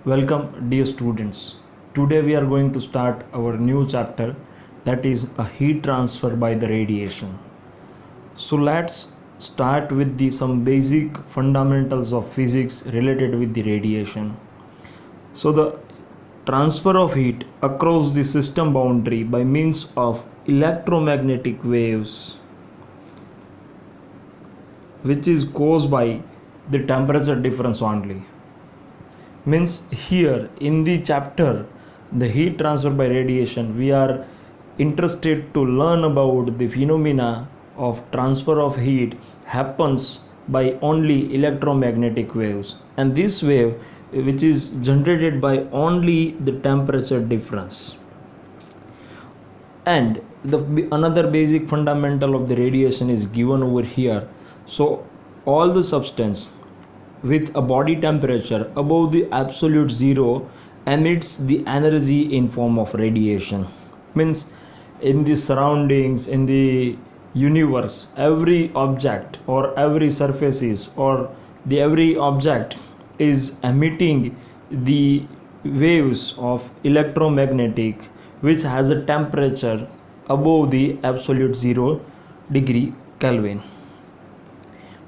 Welcome, dear students. Today we are going to start our new chapter, that is a heat transfer by the radiation. So let's start with some basic fundamentals of physics related with the radiation. So the transfer of heat across the system boundary by means of electromagnetic waves, which is caused by the temperature difference only. Means here in the chapter the heat transfer by radiation, we are interested to learn about the phenomena of transfer of heat happens by only electromagnetic waves, and this wave which is generated by only the temperature difference. And another basic fundamental of the radiation is given over here. So all the substance with a body temperature above the absolute zero emits the energy in form of radiation. Means in the surroundings, in the universe, every object or every surfaces or the every object is emitting the waves of electromagnetic which has a temperature above the absolute 0 degree Kelvin.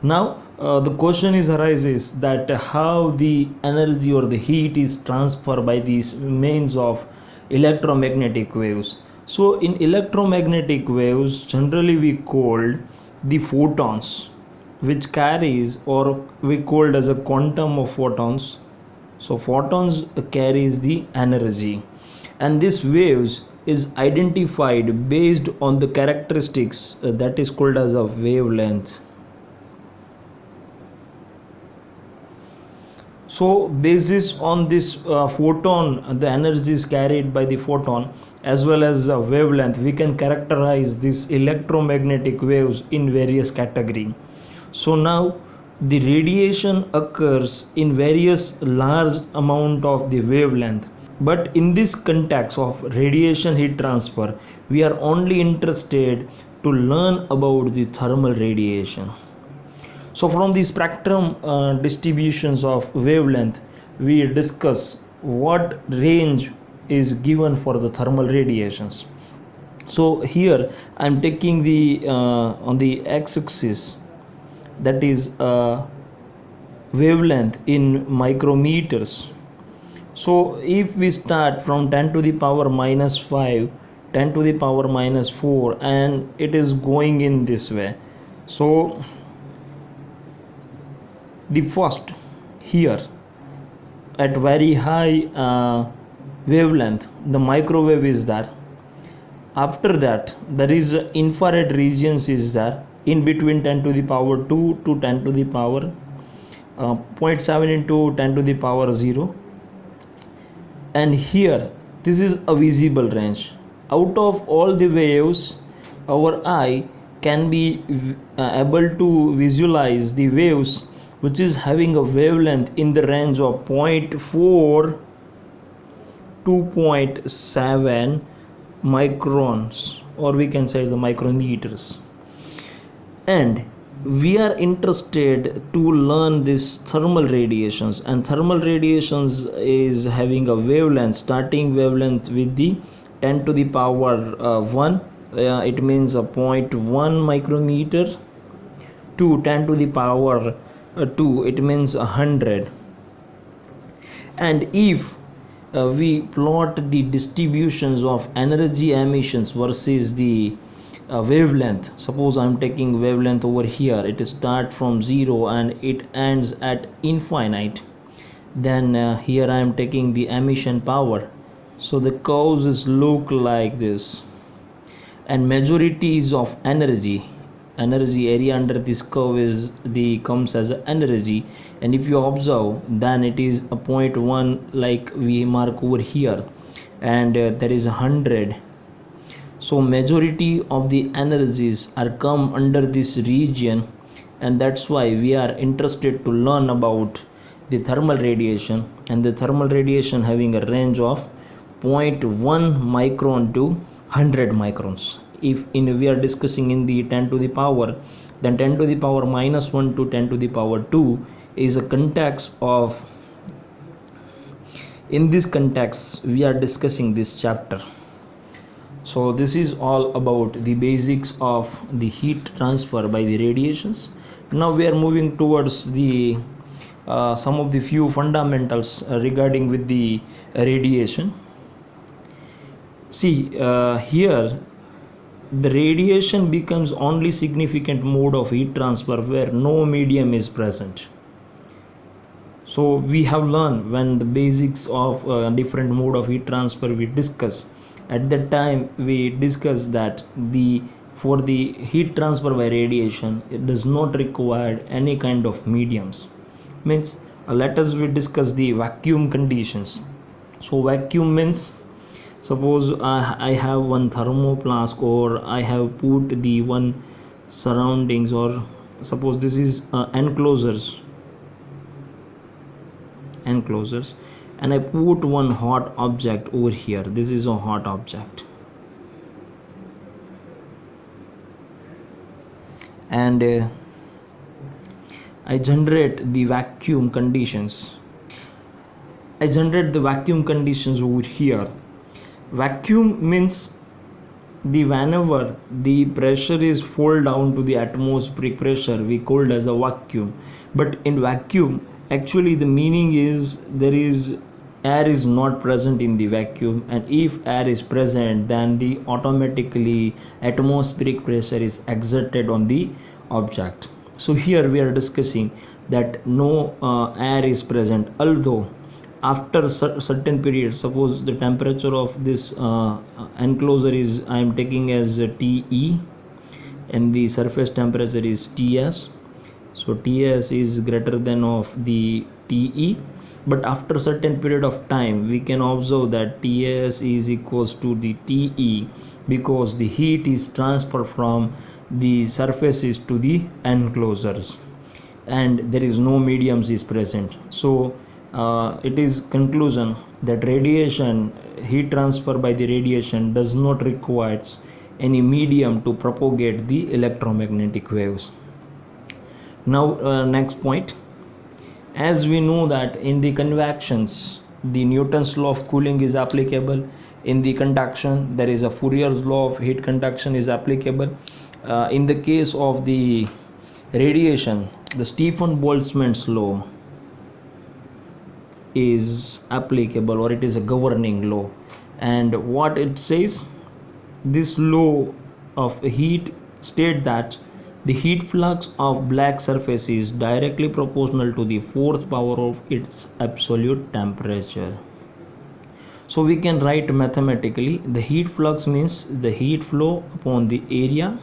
Now the question arises that how the energy or the heat is transferred by these means of electromagnetic waves. So in electromagnetic waves, generally we called the photons, which carries, or we called as a quantum of photons. So photons carries the energy, and this waves is identified based on the characteristics that is called as a wavelength. So basis on this photon, the energy is carried by the photon as well as wavelength, we can characterize these electromagnetic waves in various category. So now the radiation occurs in various large amount of the wavelength, but in this context of radiation heat transfer, we are only interested to learn about the thermal radiation. So from the spectrum distributions of wavelength, we discuss what range is given for the thermal radiations. So here I am taking the on the x-axis, that is wavelength in micrometers. So if we start from 10 to the power minus 5, 10 to the power minus 4, and it is going in this way. So the first here at very high wavelength, the microwave is there. After that there is infrared regions is there in between 10 to the power 2 to 10 to the power 0.7 into 10 to the power 0, and here this is a visible range. Out of all the waves, our eye can be able to visualize the waves which is having a wavelength in the range of 0.4 to 0.7 microns, or we can say the micrometers. And we are interested to learn this thermal radiations, and thermal radiations is having a wavelength, starting wavelength with the 10 to the power 1, it means a 0.1 micrometer, to 10 to the power 2, it means 100. And if we plot the distributions of energy emissions versus the wavelength, suppose I am taking wavelength over here, it start from 0 and it ends at infinite, then here I am taking the emission power. So the curves look like this, and majorities of energy area under this curve is the comes as energy, and if you observe, then it is a 0.1 like we mark over here, and there is 100. So majority of the energies are come under this region, and that's why we are interested to learn about the thermal radiation, and the thermal radiation having a range of 0.1 micron to 100 microns. If we are discussing in the 10 to the power, then 10 to the power minus 1 to 10 to the power 2 is a context of In this context we are discussing this chapter. So this is all about the basics of the heat transfer by the radiations. Now we are moving towards the some of the few fundamentals regarding with the radiation. See, here the radiation becomes only significant mode of heat transfer where no medium is present. So we have learned when the basics of different mode of heat transfer we discuss. At that time we discussed that for the heat transfer by radiation it does not require any kind of mediums. Means let us we discuss the vacuum conditions. So vacuum means, suppose I have one thermoflask, or I have put the one surroundings, or suppose this is enclosures, and I put one hot object over here. This is a hot object, and I generate the vacuum conditions. Over here. Vacuum means whenever the pressure is fall down to the atmospheric pressure, we called as a vacuum. But in vacuum, actually the meaning is there is air is not present in the vacuum, and if air is present, then the automatically atmospheric pressure is exerted on the object. So here we are discussing that no air is present, although after certain period, suppose the temperature of this enclosure is I am taking as TE, and the surface temperature is TS. So TS is greater than of the TE, but after certain period of time we can observe that TS is equals to the TE, because the heat is transferred from the surfaces to the enclosures and there is no mediums is present. So it is conclusion that heat transfer by the radiation does not require any medium to propagate the electromagnetic waves. Now next point, as we know that in the convections the Newton's law of cooling is applicable. In the conduction there is a Fourier's law of heat conduction is applicable. In the case of the radiation, the Stefan-Boltzmann's law is applicable, or it is a governing law. And what it says, this law of heat state that the heat flux of black surface is directly proportional to the fourth power of its absolute temperature. So we can write mathematically, the heat flux means the heat flow upon the area,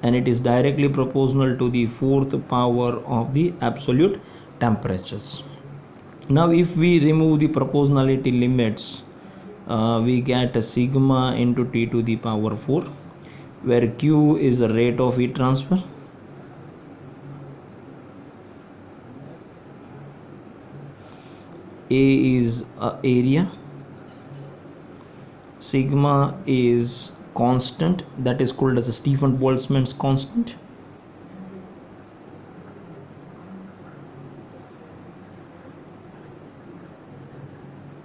and it is directly proportional to the fourth power of the absolute temperatures. Now if we remove the proportionality limits, we get a sigma into T to the power 4, where Q is the rate of heat transfer, A is area, sigma is constant, that is called as a Stefan-Boltzmann's constant,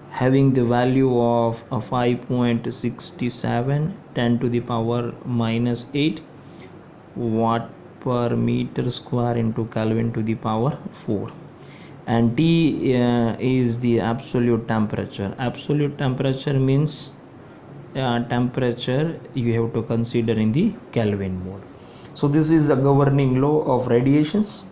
having the value of 5.67 10 to the power minus 8 watt per meter square into Kelvin to the power 4. And T is the absolute temperature. Absolute temperature means temperature you have to consider in the Kelvin mode. So this is the governing law of radiations.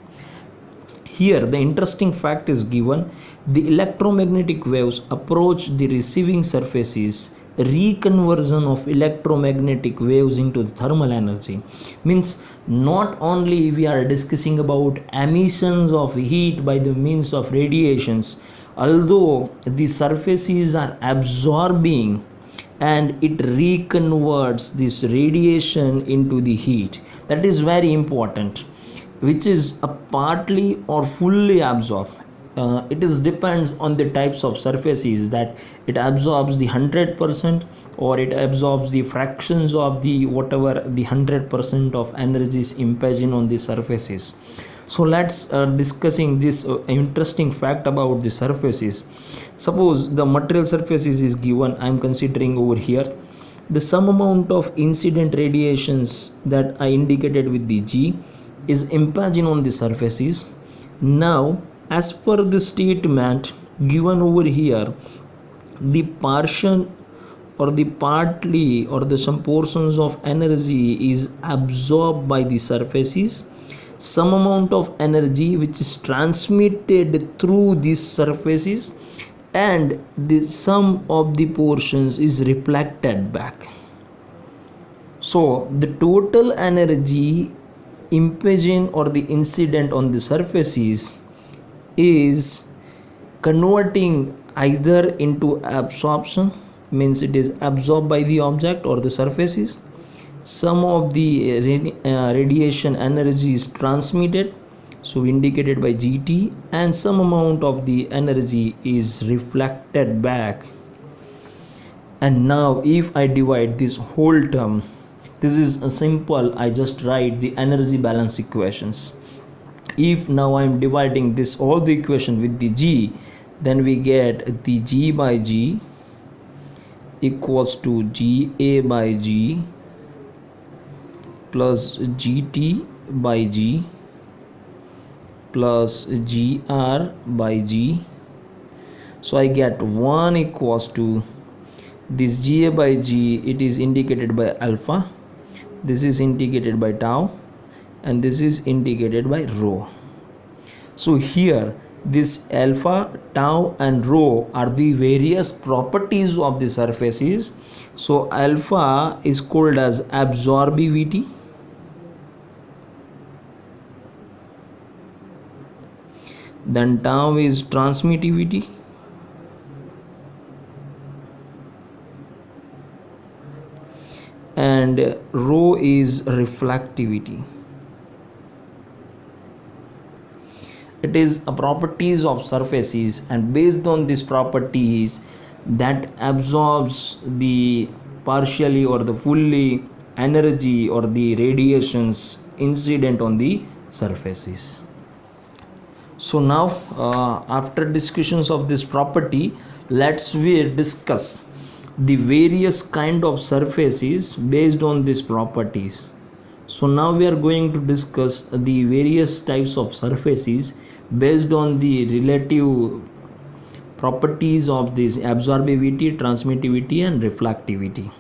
Here the interesting fact is given, the electromagnetic waves approach the receiving surfaces. Reconversion of electromagnetic waves into the thermal energy means not only we are discussing about emissions of heat by the means of radiations, although the surfaces are absorbing and it reconverts this radiation into the heat. That is very important, which is a partly or fully absorbed. It is depends on the types of surfaces that it absorbs the 100% or it absorbs the fractions of the whatever the 100% of energy is impinging on the surfaces. So let's discussing this interesting fact about the surfaces. Suppose the material surfaces is given, I am considering over here the sum amount of incident radiations that I indicated with the G is impinging on the surfaces. Now as per the statement given over here, the portion or the partly or the some portions of energy is absorbed by the surfaces, some amount of energy which is transmitted through these surfaces, and the sum of the portions is reflected back. So the total energy impinging or the incident on the surfaces is converting either into absorption, means it is absorbed by the object or the surfaces, some of the radiation energy is transmitted, so indicated by GT, and some amount of the energy is reflected back. And now if I divide this whole term, this is a simple, I just write the energy balance equations. If now I am dividing this all the equation with the G, then we get the G by G equals to GA by G plus GT by G plus GR by G. So I get 1 equals to this GA by G, it is indicated by alpha, this is indicated by tau, and this is indicated by rho. So here this alpha, tau and rho are the various properties of the surfaces. So alpha is called as absorbivity, then tau is transmittivity, and rho is reflectivity. It is a properties of surfaces, and based on these properties that absorbs the partially or the fully energy or the radiations incident on the surfaces. So now after discussions of this property, let's we discuss the various kind of surfaces based on these properties. So now we are going to discuss the various types of surfaces based on the relative properties of this absorbivity, transmittivity and reflectivity.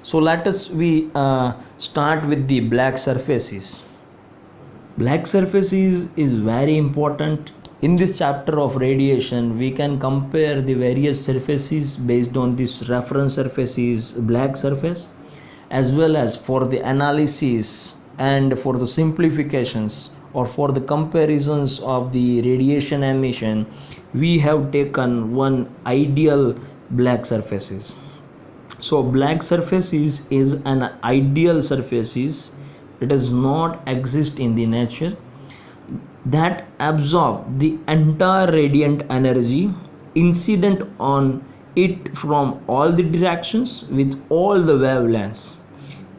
So let us we start with the black surfaces. Black surfaces is very important. In this chapter of radiation, we can compare the various surfaces based on this reference surfaces, black surface, as well as for the analysis and for the simplifications or for the comparisons of the radiation emission, we have taken one ideal black surfaces. So black surfaces is an ideal surfaces, it does not exist in the nature, that absorb the entire radiant energy incident on it from all the directions with all the wavelengths.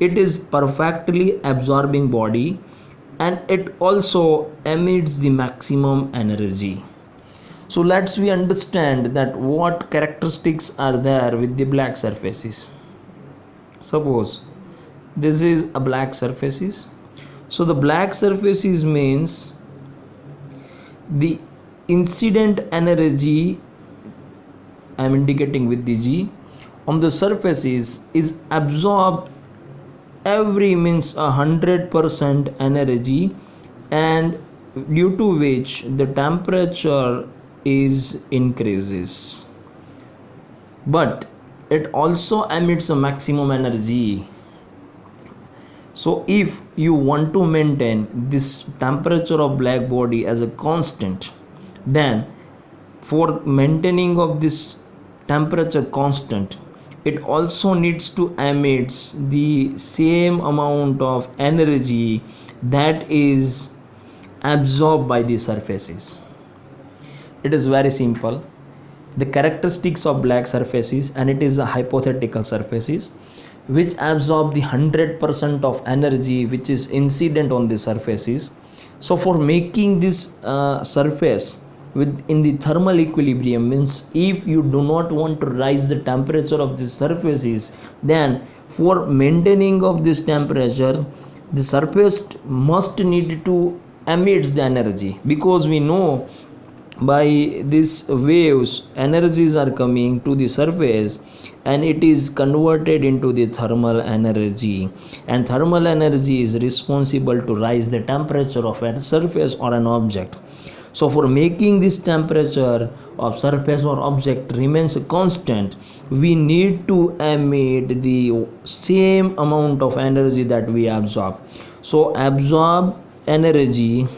It is perfectly absorbing body, and it also emits the maximum energy. So let's we understand that what characteristics are there with the black surfaces. Suppose this is a black surfaces. So the black surfaces means the incident energy, I am indicating with the G, on the surfaces is absorbed every means 100% energy, and due to which the temperature is increases, but it also emits a maximum energy. So if you want to maintain this temperature of black body as a constant, then for maintaining of this temperature constant, it also needs to emit the same amount of energy that is absorbed by the surfaces. It is very simple. The characteristics of black surfaces, and it is a hypothetical surfaces which absorb the 100% of energy which is incident on the surfaces. So for making this surface in the thermal equilibrium, means if you do not want to rise the temperature of the surfaces, then for maintaining of this temperature, the surface must need to emit the energy, because we know by these waves energies are coming to the surface and it is converted into the thermal energy, and thermal energy is responsible to rise the temperature of a surface or an object. So for making this temperature of surface or object remains constant, we need to emit the same amount of energy that we absorb. So absorb energy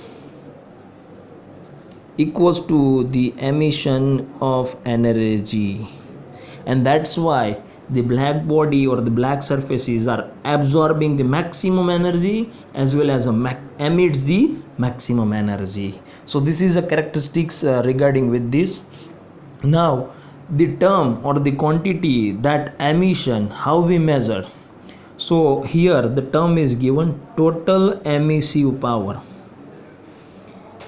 equals to the emission of energy, and that's why the black body or the black surfaces are absorbing the maximum energy as well as emits the maximum energy. So this is a characteristics regarding with this. Now the term or the quantity that emission, how we measure. So here the term is given total emissive power.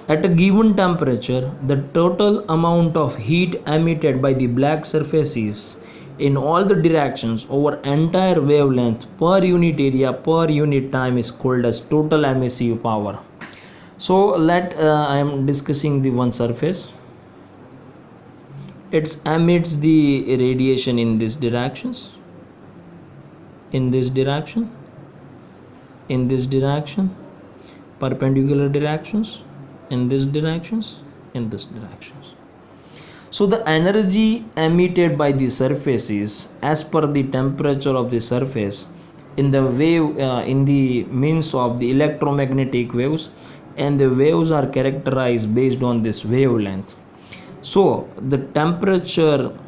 At a given temperature, the total amount of heat emitted by the black surfaces in all the directions over entire wavelength per unit area per unit time is called as total emissive power. So I am discussing the one surface. It emits the radiation in these directions, in this direction, in this direction, perpendicular directions, in this directions, in this directions. So the energy emitted by the surfaces as per the temperature of the surface in the wave in the means of the electromagnetic waves, and the waves are characterized based on this wavelength. So the temperature,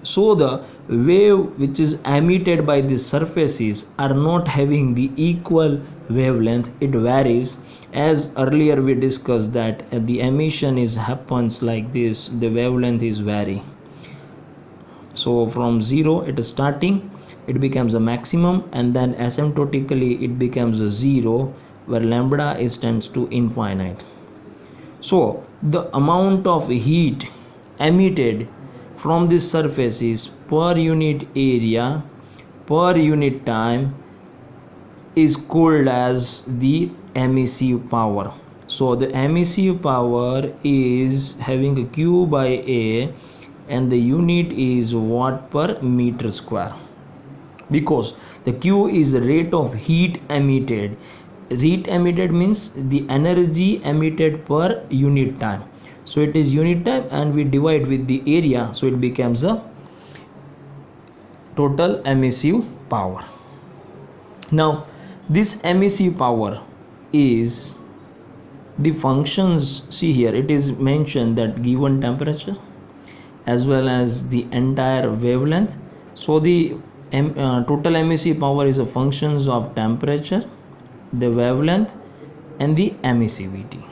so the wave which is emitted by the surfaces are not having the equal wavelength, it varies. As earlier we discussed that the emission happens like this, the wavelength is vary. So from 0 it is starting, it becomes a maximum, and then asymptotically it becomes a 0 where lambda is tends to infinite. So the amount of heat emitted from this surfaces per unit area per unit time is called as the emissive power. So the emissive power is having a Q by A, and the unit is watt per meter square, because the Q is the rate of heat emitted. Heat emitted means the energy emitted per unit time. So it is unit time and we divide with the area, so it becomes a total emissive power. Now this emissive power is the functions. See here it is mentioned that given temperature as well as the entire wavelength. So the total emissive power is a functions of temperature, the wavelength and the emissivity,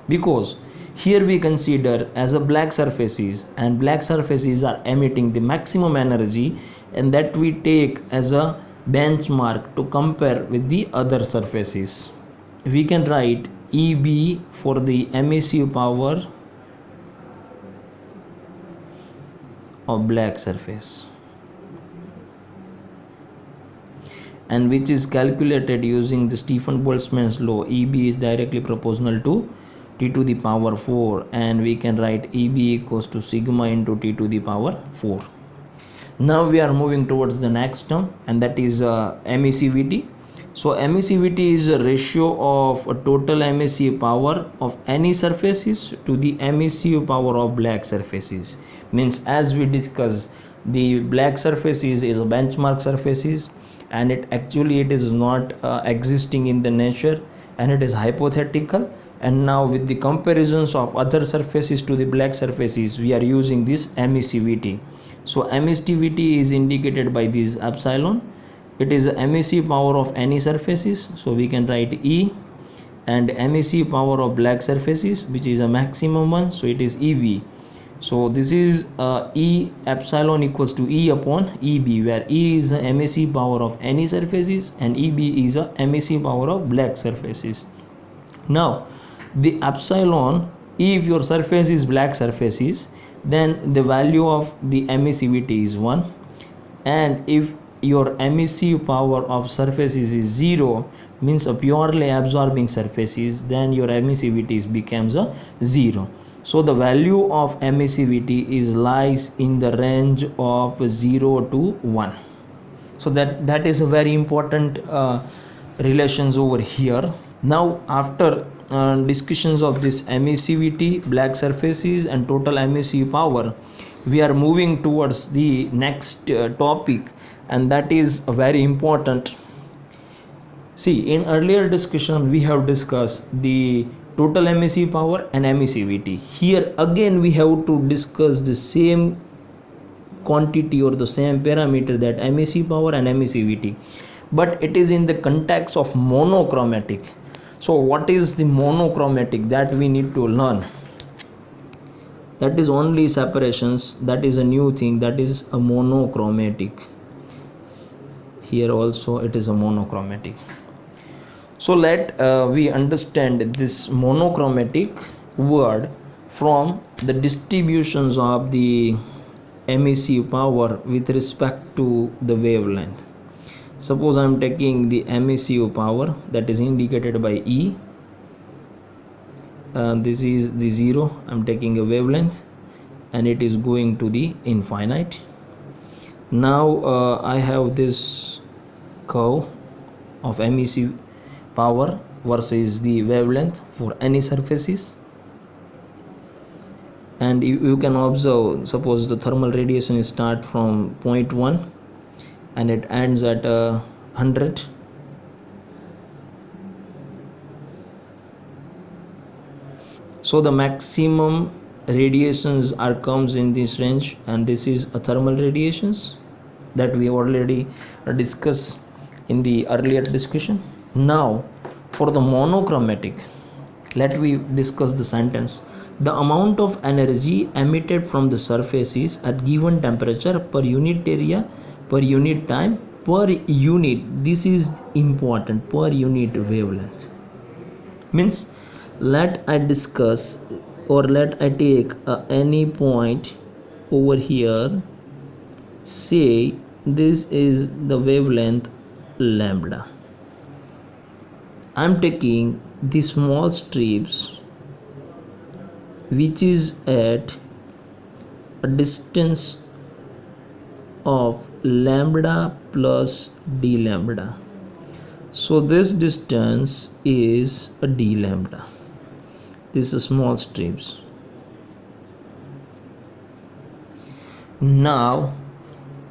because here we consider as a black surfaces, and black surfaces are emitting the maximum energy, and that we take as a benchmark to compare with the other surfaces. We can write EB for the emissive power of black surface, and which is calculated using the Stefan Boltzmann's law. EB is directly proportional to T to the power 4, and we can write EB equals to sigma into T to the power 4. Now we are moving towards the next term, and that is emissivity. So emissivity is a ratio of a total emissive power of any surfaces to the emissive power of black surfaces. Means as we discussed, the black surfaces is a benchmark surfaces, and it is not existing in the nature, and it is hypothetical. And now with the comparisons of other surfaces to the black surfaces, we are using this emissivity. So emissivity is indicated by this epsilon. It is the emissive power of any surfaces, so we can write E, and emissive power of black surfaces, which is a maximum one, so it is EV. So this is E epsilon equals to E upon EB, where E is the emissive power of any surfaces and EB is the emissive power of black surfaces. Now the epsilon, if your surface is black surfaces, then the value of the emissivity is 1, and if your emissive power of surfaces is 0, means a purely absorbing surfaces, then your emissivity becomes a 0. So the value of emissivity is lies in the range of 0 to 1. So that is a very important relations over here. Now after discussions of this emissivity, black surfaces and total emissive power, we are moving towards the next topic, and that is very important. See, in earlier discussion we have discussed the total emissive power and emissivity. Here again we have to discuss the same quantity or the same parameter, that emissive power and emissivity, but it is in the context of monochromatic. So what is the monochromatic, that we need to learn. That is only separations, that is a new thing, that is a monochromatic. Here also it is a monochromatic. So let we understand this monochromatic word from the distributions of the emissive power with respect to the wavelength. Suppose I am taking the emissive power, that is indicated by E. This is the 0. I am taking a wavelength and it is going to the infinite. Now I have this curve of emissive power versus the wavelength for any surfaces, and you can observe, suppose the thermal radiation start from 0.1 and it ends at 100. So the maximum radiations are comes in this range, and this is a thermal radiations that we already discussed in the earlier discussion. Now for the monochromatic, let we discuss the sentence. The amount of energy emitted from the surfaces at given temperature per unit area per unit time per unit, this is important, per unit wavelength. Means let I discuss, or let I take any point over here. Say this is the wavelength lambda. I am taking the small strips which is at a distance of lambda plus d lambda. So this distance is a d lambda. This is small strips. Now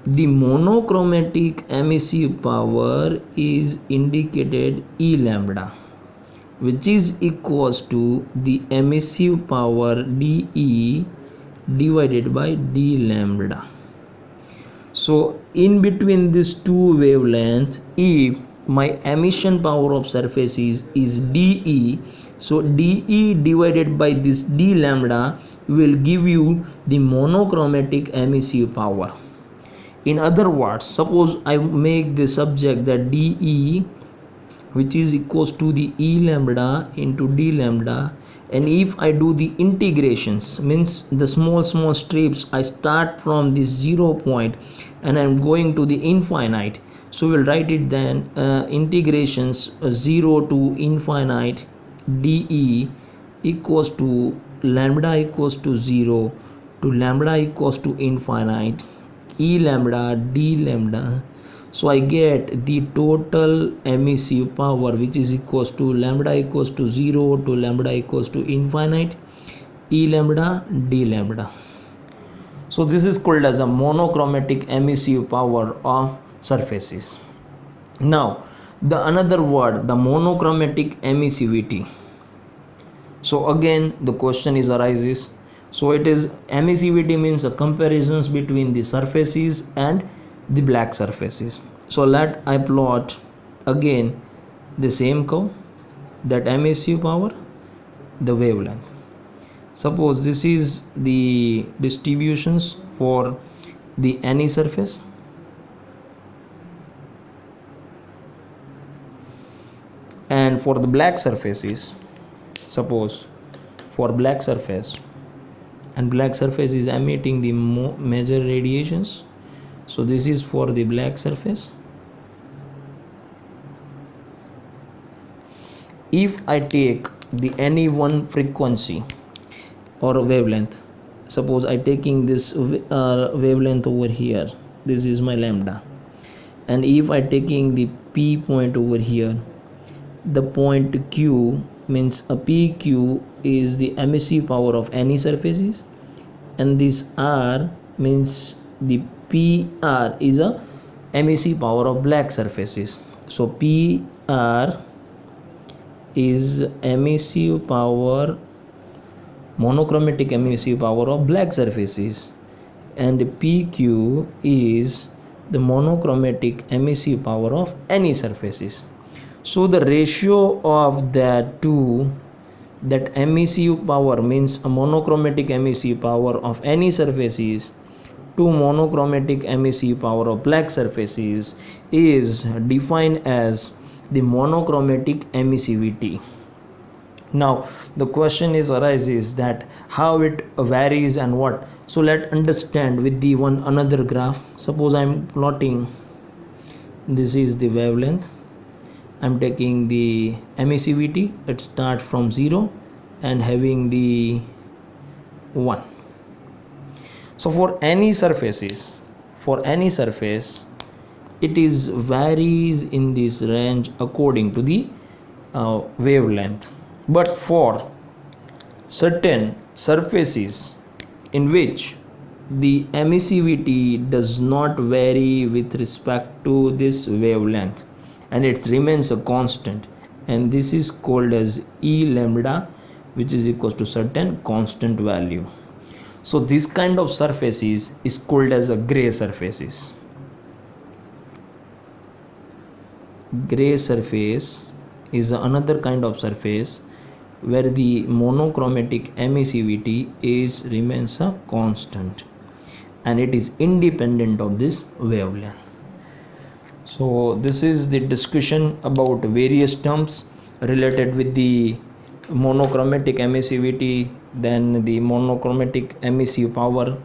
the monochromatic emissive power is indicated E lambda, which is equals to the emissive power dE divided by d lambda. So in between these two wavelengths, if my emission power of surface is dE, so dE divided by this d lambda will give you the monochromatic emissive power. In other words, suppose I make the subject that dE, which is equals to the E lambda into d lambda, and if I do the integrations, means the small strips, I start from this 0 point and I'm going to the infinite. So we'll write it then integrations 0 to infinite dE equals to lambda equals to 0 to lambda equals to infinite E lambda d lambda. So I get the total emissive power, which is equals to lambda equals to 0 to lambda equals to infinite E lambda d lambda. So this is called as a monochromatic emissive power of surfaces. Now the another word, the monochromatic emissivity. So again the question is arises. So it is emissivity means a comparisons between the surfaces and the black surfaces. So let I plot again the same curve, that emissive power, the wavelength. Suppose this is the distributions for the any surface, and for the black surfaces, suppose for black surface, and black surface is emitting the major radiations, so this is for the black surface. If I take the any one frequency or wavelength, suppose I taking this wavelength over here, this is my lambda, and if I taking the P point over here, the point Q means a PQ is the emissive power of any surfaces, and this R means the PR is a emissive power of black surfaces. So PR is emissive power, monochromatic emissive power of black surfaces, and PQ is the monochromatic emissive power of any surfaces. So the ratio of that two, that emissive power means a monochromatic emissive power of any surfaces to monochromatic emissive power of black surfaces, is defined as the monochromatic emissivity. Now the question is arises that how it varies and what. So let's understand with the one another graph. Suppose I'm plotting, this is the wavelength, I'm taking the emissivity, it starts from 0 and having the 1. So for any surfaces, it is varies in this range according to the wavelength. But for certain surfaces in which the emissivity does not vary with respect to this wavelength, and it remains a constant, and this is called as E lambda, which is equals to certain constant value. So this kind of surfaces is called as a gray surfaces. Gray surface is another kind of surface where the monochromatic emissivity is remains a constant, and it is independent of this wavelength. So this is the discussion about various terms related with the monochromatic emissivity, then the monochromatic emissive power,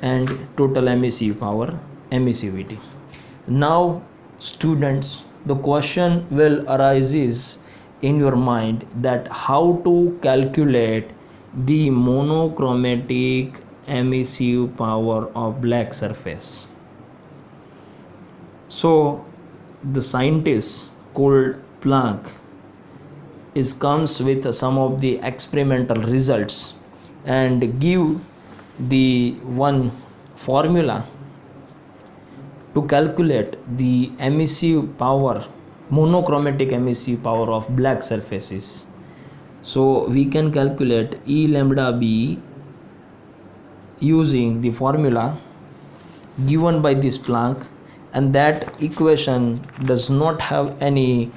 and total emissive power, emissivity. Now students, the question will arises in your mind that how to calculate the monochromatic emissive power of black surface. So the scientist called Planck comes with some of the experimental results and give the one formula to calculate the emissive power, monochromatic emissive power of black surfaces. So we can calculate E lambda B using the formula given by this Planck, and that equation does not have any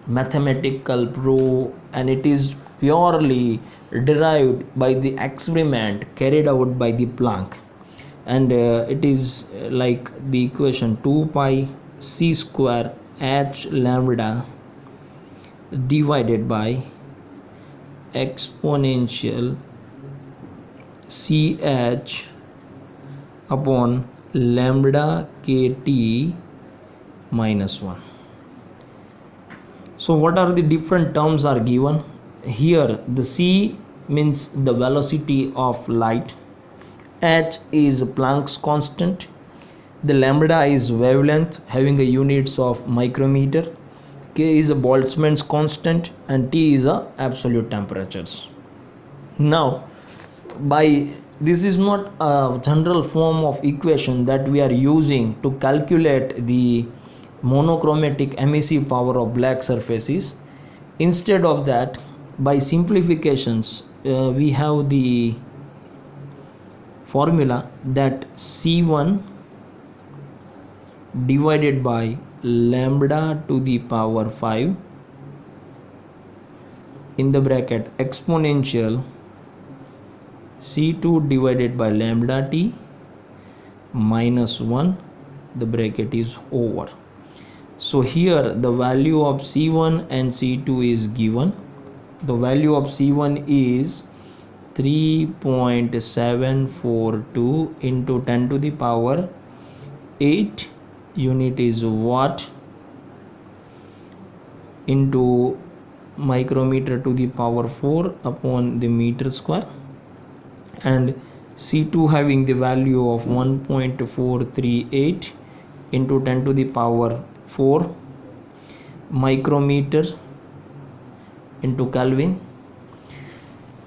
mathematical proof, and it is purely derived by the experiment carried out by the Planck, and it is like the equation 2 pi c square h lambda divided by exponential ch upon lambda kt minus 1. So what are the different terms are given here? The c means the velocity of light, h is Planck's constant, the lambda is wavelength having a units of micrometer, k is a Boltzmann's constant, and T is a absolute temperatures. Now by this is not a general form of equation that we are using to calculate the monochromatic emissive power of black surfaces. Instead of that, by simplifications, we have the formula that C1 divided by lambda to the power 5 in the bracket exponential C2 divided by lambda t minus 1, the bracket is over. So here the value of C1 and C2 is given. The value of C1 is 3.742 into 10 to the power 8, unit is watt, into micrometer to the power 4 upon the meter square, and C2 having the value of 1.438 into 10 to the power 4 micrometer into Kelvin.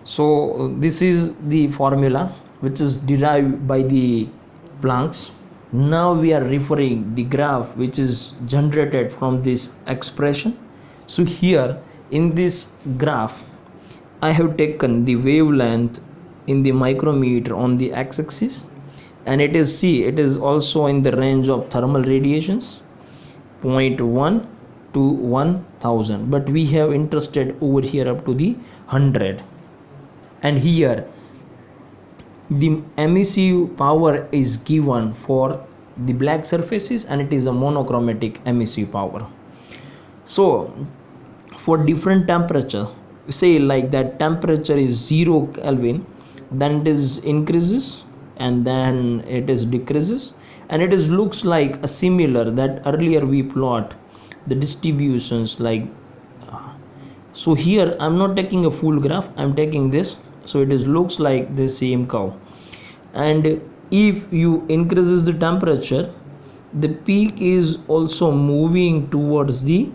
So this is the formula which is derived by the Planck's. Now we are referring the graph which is generated from this expression. So here in this graph I have taken the wavelength in the micrometer on the x-axis, and it is also in the range of thermal radiations 0.1 to 1000, but we have interested over here up to the 100. And here the emissive power is given for the black surfaces, and it is a monochromatic emissive power. So for different temperatures, say like that temperature is 0 Kelvin, then it is increases and then it is decreases, and it is looks like a similar that earlier we plot the distributions like so. Here I'm not taking a full graph, I'm taking this, so it is looks like the same curve. And if you increases the temperature, the peak is also moving towards the,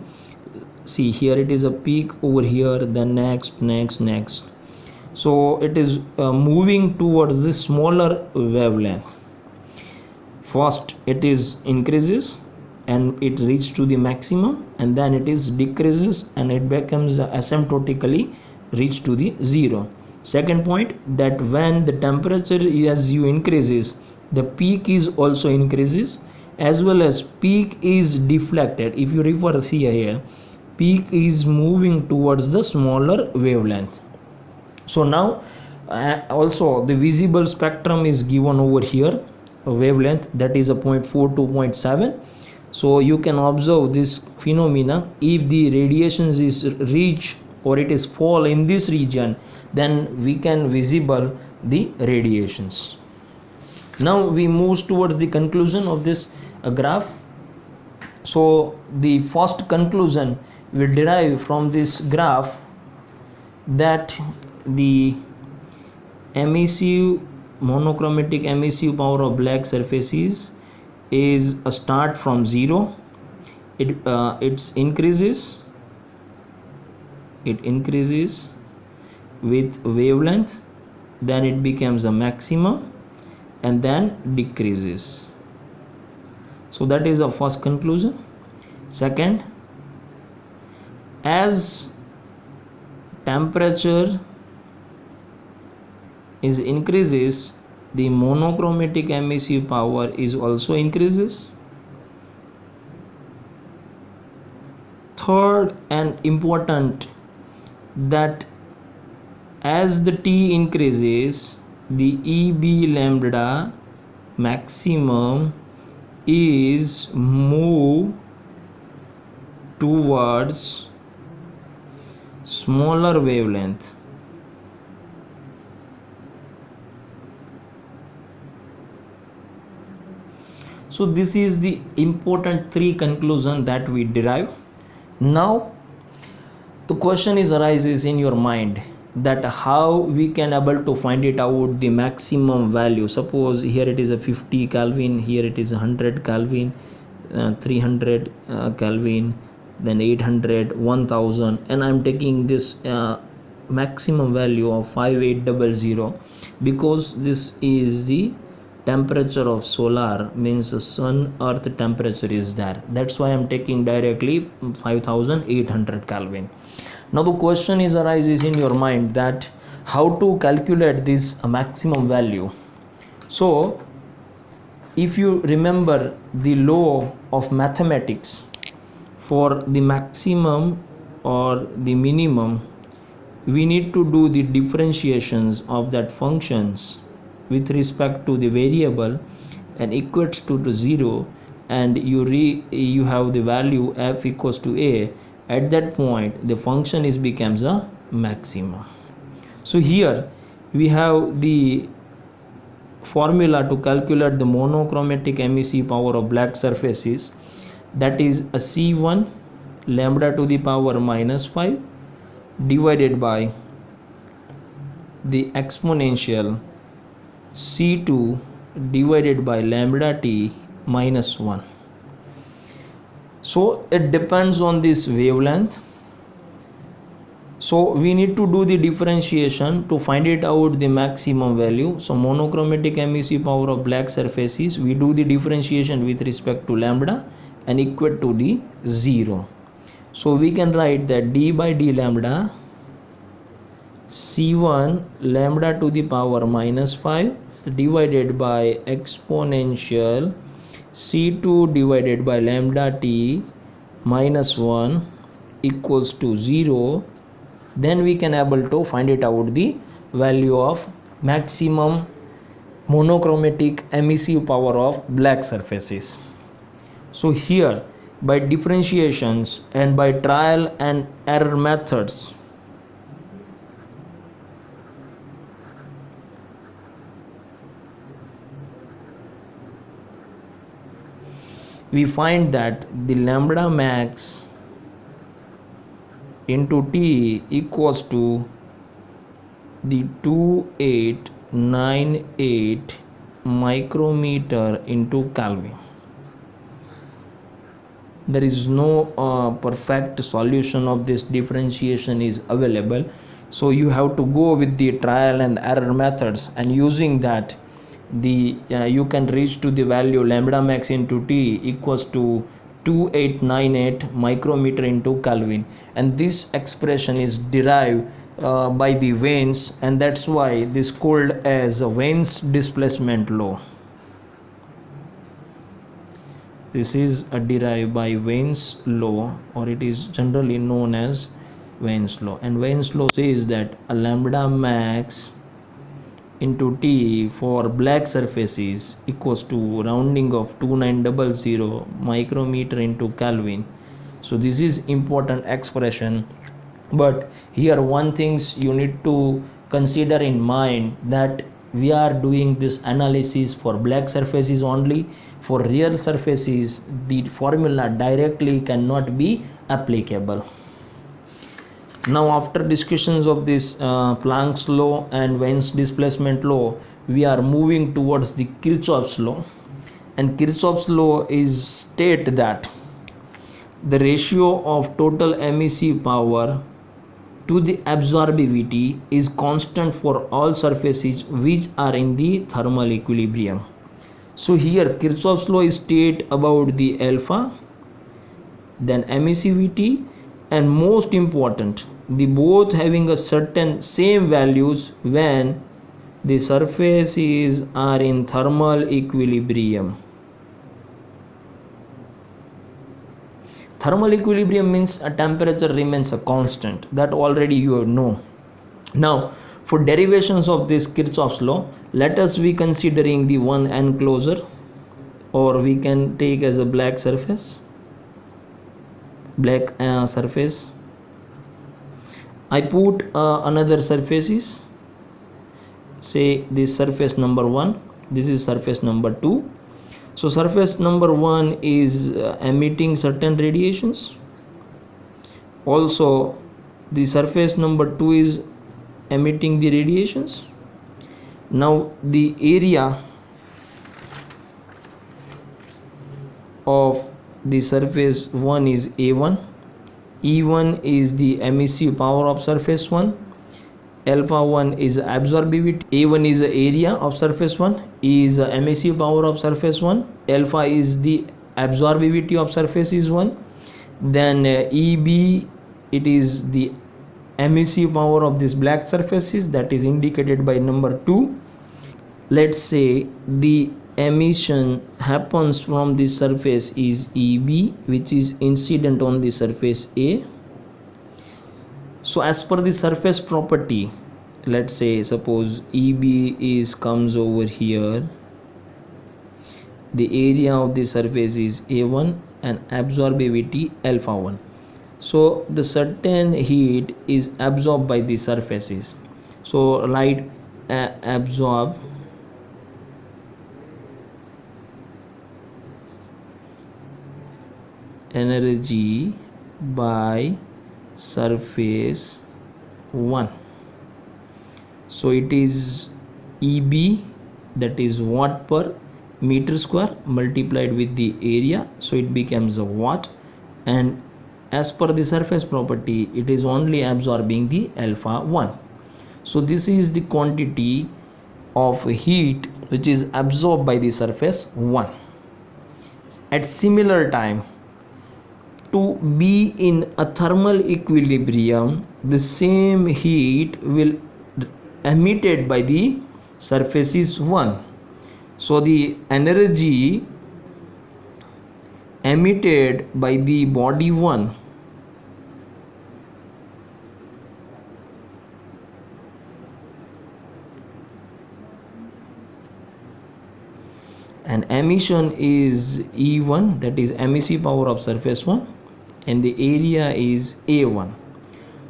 see here it is a peak over here, then next. So it is moving towards the smaller wavelength. First it is increases and it reaches to the maximum, and then it is decreases and it becomes asymptotically reach to the 0. Second point, that when the temperature as you increases, the peak is also increases, as well as peak is deflected. If you refer here, peak is moving towards the smaller wavelength. So now also the visible spectrum is given over here, a wavelength that is a 0.4 to 0.7. So you can observe this phenomena. If the radiations is reach or it is fall in this region, then we can visible the radiations. Now we move towards the conclusion of this graph. So the first conclusion we derive from this graph that the monochromatic emissive power of black surfaces is a start from 0. It increases with wavelength, then it becomes a maximum and then decreases. So that is the first conclusion. Second, as temperature is increases, the monochromatic emissive power is also increases. Third and important, that as the T increases, the EB lambda maximum is move towards smaller wavelength. So this is the important 3 conclusion that we derive. Now the question is arises in your mind that how we can able to find it out the maximum value. Suppose here it is a 50 Kelvin, here it is 100 Kelvin, 300 Kelvin, then 800, 1000, and I'm taking this maximum value of 5800 because this is the temperature of solar, means the sun earth temperature is there. That's why I'm taking directly 5800 Kelvin. Now the question is arises in your mind that how to calculate this maximum value. So if you remember the law of mathematics, for the maximum or the minimum we need to do the differentiations of that functions with respect to the variable and equates to 0, and you have the value f equals to a. At that point the function is becomes a maximum. So here we have the formula to calculate the monochromatic emissive power of black surfaces, that is a C1 lambda to the power minus 5 divided by the exponential C2 divided by lambda t minus 1. So it depends on this wavelength. So we need to do the differentiation to find it out the maximum value. So monochromatic emissive power of black surfaces, we do the differentiation with respect to lambda and equate to the 0. So we can write that d by d lambda C1 lambda to the power minus 5 divided by exponential C2 divided by lambda t minus 1 equals to 0. Then we can able to find it out the value of maximum monochromatic emissive power of black surfaces. So here by differentiations and by trial and error methods, we find that the lambda max into T equals to the 2898 micrometer into Kelvin. There is no perfect solution of this differentiation is available, so you have to go with the trial and error methods, and using that the you can reach to the value lambda max into T equals to 2898 micrometer into Kelvin, and this expression is derived by the Wiens, and that's why this called as Wiens displacement law. This is derived by Wiens law, or it is generally known as Wiens law, and Wiens law says that a lambda max into T for black surfaces equals to rounding of 2900 micrometer into Kelvin. So this is important expression, but here one things you need to consider in mind, that we are doing this analysis for black surfaces only. For real surfaces the formula directly cannot be applicable. Now after discussions of this Planck's law and Wiens displacement law, we are moving towards the Kirchhoff's law, and Kirchhoff's law is state that the ratio of total emissive power to the absorptivity is constant for all surfaces which are in the thermal equilibrium. So here Kirchhoff's law is state about the alpha, then emissivity, and most important, the both having a certain same values when the surfaces are in thermal equilibrium. Thermal equilibrium means a temperature remains a constant, that already you know. Now for derivations of this Kirchhoff's law, let us be considering the one enclosure, or we can take as a black surface. Surface. I put another surfaces, say this surface number 1, this is surface number 2. So surface number 1 is emitting certain radiations, also the surface number 2 is emitting the radiations. Now the area of the surface 1 is A1, E1 is the emissive power of surface 1, alpha 1 is absorptivity, A1 is the area of surface 1, E is the emissive power of surface 1, alpha is the absorptivity of surface is 1, then EB, it is the emissive power of this black surfaces, that is indicated by number 2. Let's say the emission happens from this surface is EB, which is incident on the surface A. So as per the surface property, let's say suppose EB is comes over here, the area of the surface is A1 and absorbability alpha 1. So the certain heat is absorbed by the surfaces. So light absorb energy by surface 1. So it is EB, that is watt per meter square multiplied with the area, so it becomes a watt, and as per the surface property it is only absorbing the alpha 1. So this is the quantity of heat which is absorbed by the surface 1. At similar time, to be in a thermal equilibrium, the same heat will emitted by the surfaces 1. So the energy emitted by the body 1 and emission is E1, that is emissive power of surface 1, and the area is A1.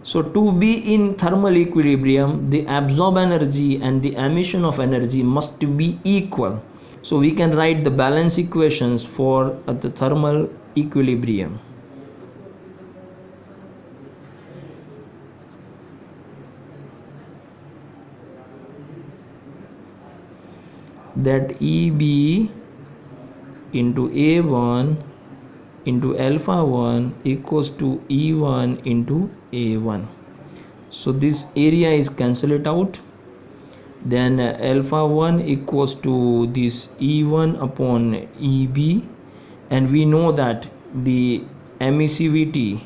So to be in thermal equilibrium, the absorbed energy and the emission of energy must be equal. So we can write the balance equations for the thermal equilibrium. That EB into A1 into alpha 1 equals to E1 into A1. So this area is cancelled out. Then alpha 1 equals to this E1 upon EB, and we know that the emissivity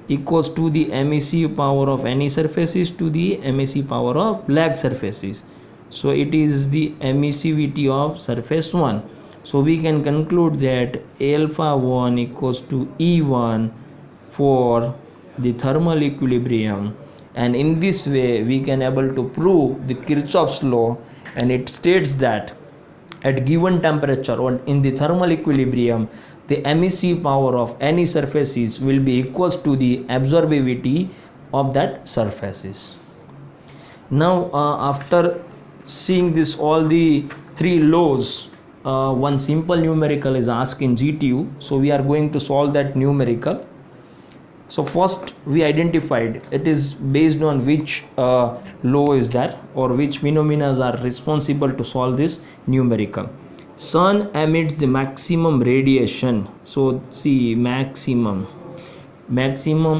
equals to the emissive power of any surfaces to the emissive power of black surfaces. So it is the emissivity of surface 1. So we can conclude that alpha 1 equals to E1 for the thermal equilibrium, and in this way we can able to prove the Kirchhoff's law, and it states that at given temperature or in the thermal equilibrium, the emissive power of any surfaces will be equals to the absorbability of that surfaces. Now after seeing this all the three laws, one simple numerical is asked in GTU, so we are going to solve that numerical. So first we identified it is based on which law is there, or which phenomena are responsible to solve this numerical. Sun emits the maximum radiation. So see, maximum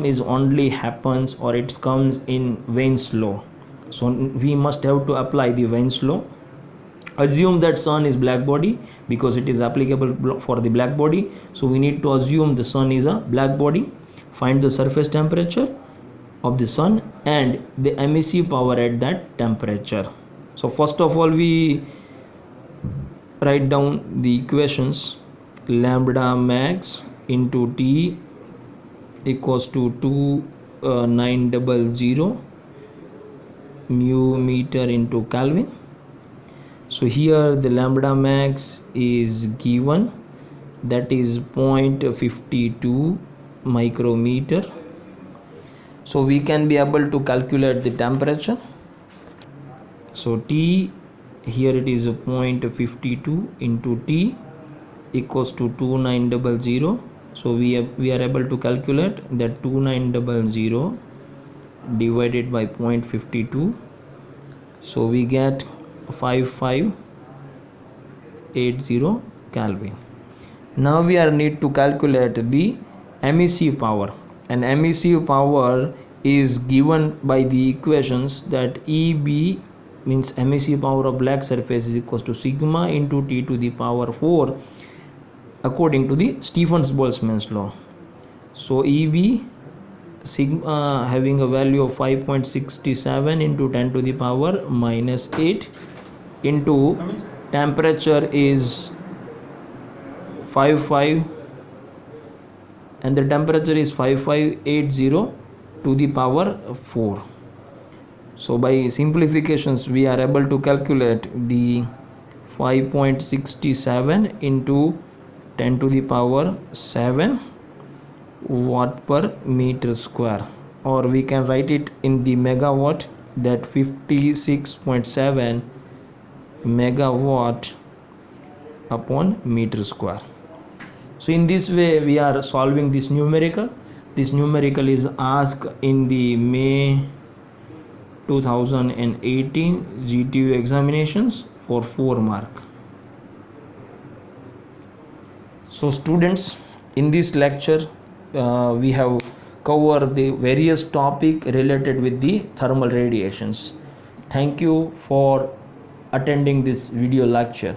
is only happens or it comes in Wien's law. So we must have to apply the Wien's law. Assume that sun is black body because it is applicable for the black body. So we need to assume the sun is a black body. Find the surface temperature of the sun and the emissive power at that temperature. So first of all we write down the equations. Lambda max into T equals to 2900 mu meter into Kelvin. So here the lambda max is given, that is 0.52 micrometer. So we can be able to calculate the temperature. So T, here it is 0.52 into T equals to 2900. So we are able to calculate that 2900 divided by 0.52. So we get 5580 Kelvin. Now we are need to calculate the emissive power, and emissive power is given by the equations that EB means emissive power of black surface is equals to sigma into T to the power 4 according to the Stephens-Boltzmann's law. So EB sigma having a value of 5.67 into 10 to the power minus 8 into temperature is 55 and the temperature is 5580 to the power 4. So by simplifications we are able to calculate the 5.67 into 10 to the power 7 watt per meter square, or we can write it in the megawatt, that 56.7 megawatt upon meter square. So in this way we are solving this numerical. This numerical is asked in the May 2018 GTU examinations for 4 mark. So students, in this lecture we have covered the various topic related with the thermal radiations. Thank you for attending this video lecture.